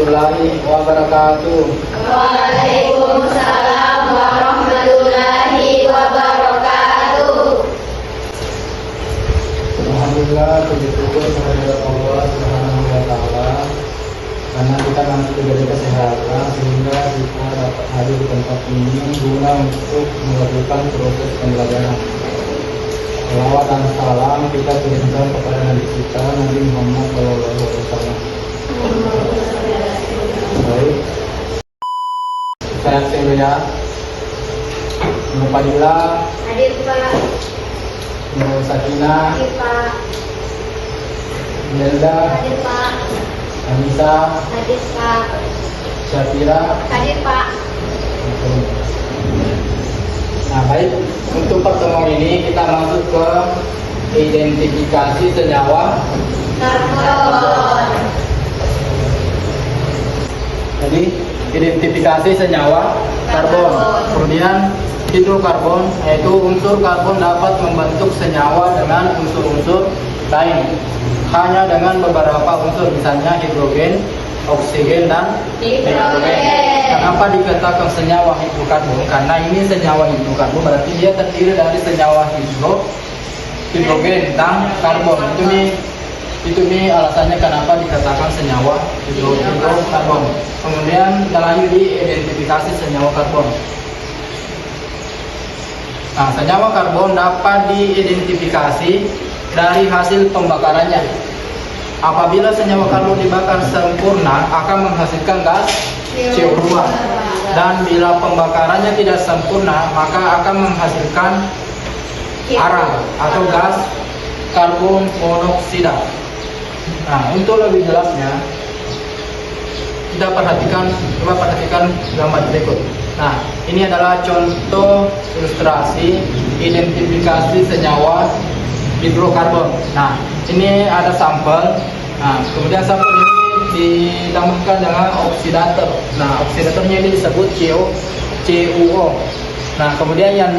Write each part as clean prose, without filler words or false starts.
warahmatullahi wabarakatuh. Waalaikumsalam warahmatullahi wabarakatuh. Alhamdulillah, puji syukur kehadirat Allah Subhanahu wa taala karena kita masih diberi kesehatan sehingga kita dapat hadir di tempat ini guna untuk melakukan proses pembelajaran. Salawat dan salam kita kirimkan kepada Nabi kita Nabi Muhammad SAW. Baik, saya Aksen ya. Nur Fadilah, Hadir Pak. Nur Sakinah, Hadir Pak. Melda, Hadir Pak. Anissa, Hadir Pak. Syafira. Hadir Pak. Nah baik, untuk pertemuan ini kita masuk ke identifikasi senyawa Karbon. Jadi identifikasi senyawa karbon. Kemudian hidrokarbon, yaitu unsur karbon dapat membentuk senyawa dengan unsur-unsur lain hanya dengan beberapa unsur, misalnya hidrogen, oksigen, dan nitrogen. Kenapa dikatakan senyawa hidrokarbon? Karena ini senyawa hidrokarbon berarti dia terdiri dari senyawa hidrogen dan karbon. Itu nih alasannya kenapa dikatakan senyawa hidrokarbon. Kemudian kita lanjut di identifikasi senyawa karbon. Nah, senyawa karbon dapat diidentifikasi dari hasil pembakarannya. Apabila senyawa karbon dibakar sempurna akan menghasilkan gas CO2, dan bila pembakarannya tidak sempurna maka akan menghasilkan arang atau gas karbon monoksida. Nah, untuk lebih jelasnya kita coba perhatikan gambar berikut. Nah, ini adalah contoh ilustrasi identifikasi senyawa hidrokarbon. Nah, ini ada sampel. Nah, kemudian sampel ini ditambahkan dengan oksidator. Nah, oksidatornya ini disebut CuO. Nah, kemudian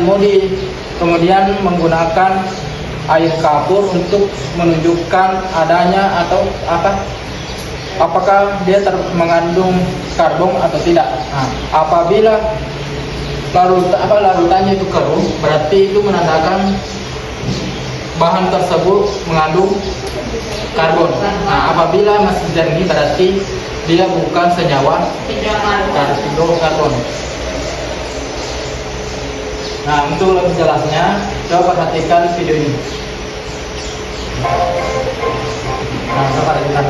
kemudian menggunakan air kapur untuk menunjukkan adanya atau apakah dia mengandung karbon atau tidak. Nah, apabila larutannya itu keruh, berarti itu menandakan bahan tersebut mengandung karbon. Nah, apabila masih jernih berarti dia bukan senyawa hidrokarbon. Nah, untuk lebih jelasnya coba perhatikan video ini. Nah, coba perhatikan.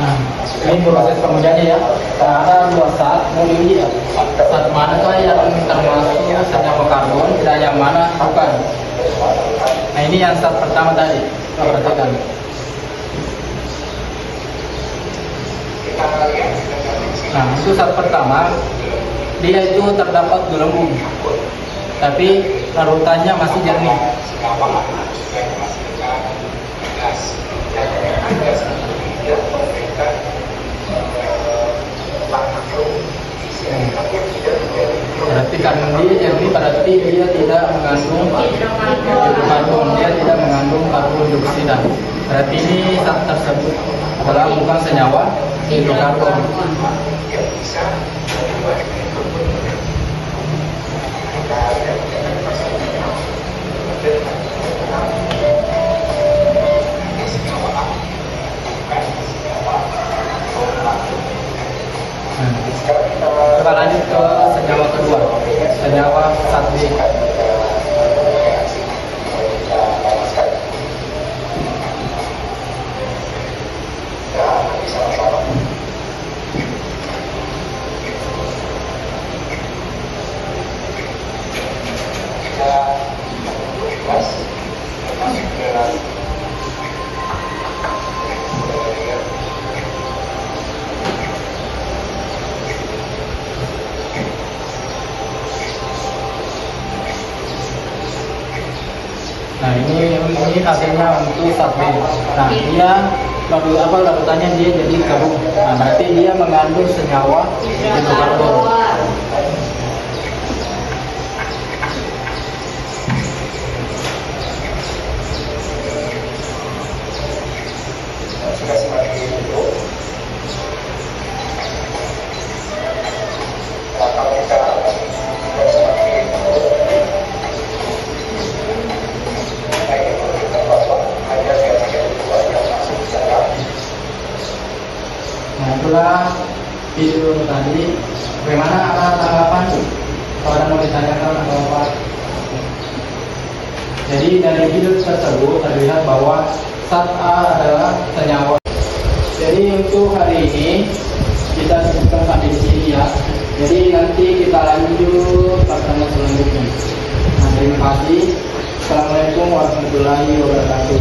Nah, ini proses pengujiannya ya. Nah, ada dua zat mau diuji ya. Zat manakah yang termasuk senyawa karbon dan yang mana bukan? Nah, ini yang zat pertama tadi. Kita perhatikan. Nah, itu zat pertama. Dia itu terdapat gelembung, tapi larutannya masih jernih. Berarti kan dia jernih, berarti dia tidak mengandung hidrokarbon, dia tidak mengandung karbon dioksida. Berarti ini zat tersebut adalah bukan senyawa hidrokarbon. Kita lanjut ke senyawa kedua, senyawa zat B. Nah, ini hasilnya untuk zat B. Nah, dia larutannya dia jadi gabung. Nah, berarti dia mengandung senyawa hidrokarbon. Nah, itulah video tadi. Bagaimana tanggapan? Kalau ada mau ditanyakan atau apa? Jadi dari video tersebut terlihat bahwa zat A adalah senyawa. Jadi untuk hari ini kita cukupkan sampai di sini ya. Jadi nanti kita lanjut pertemuan selanjutnya. Nah, terima kasih. Assalamualaikum warahmatullahi wabarakatuh.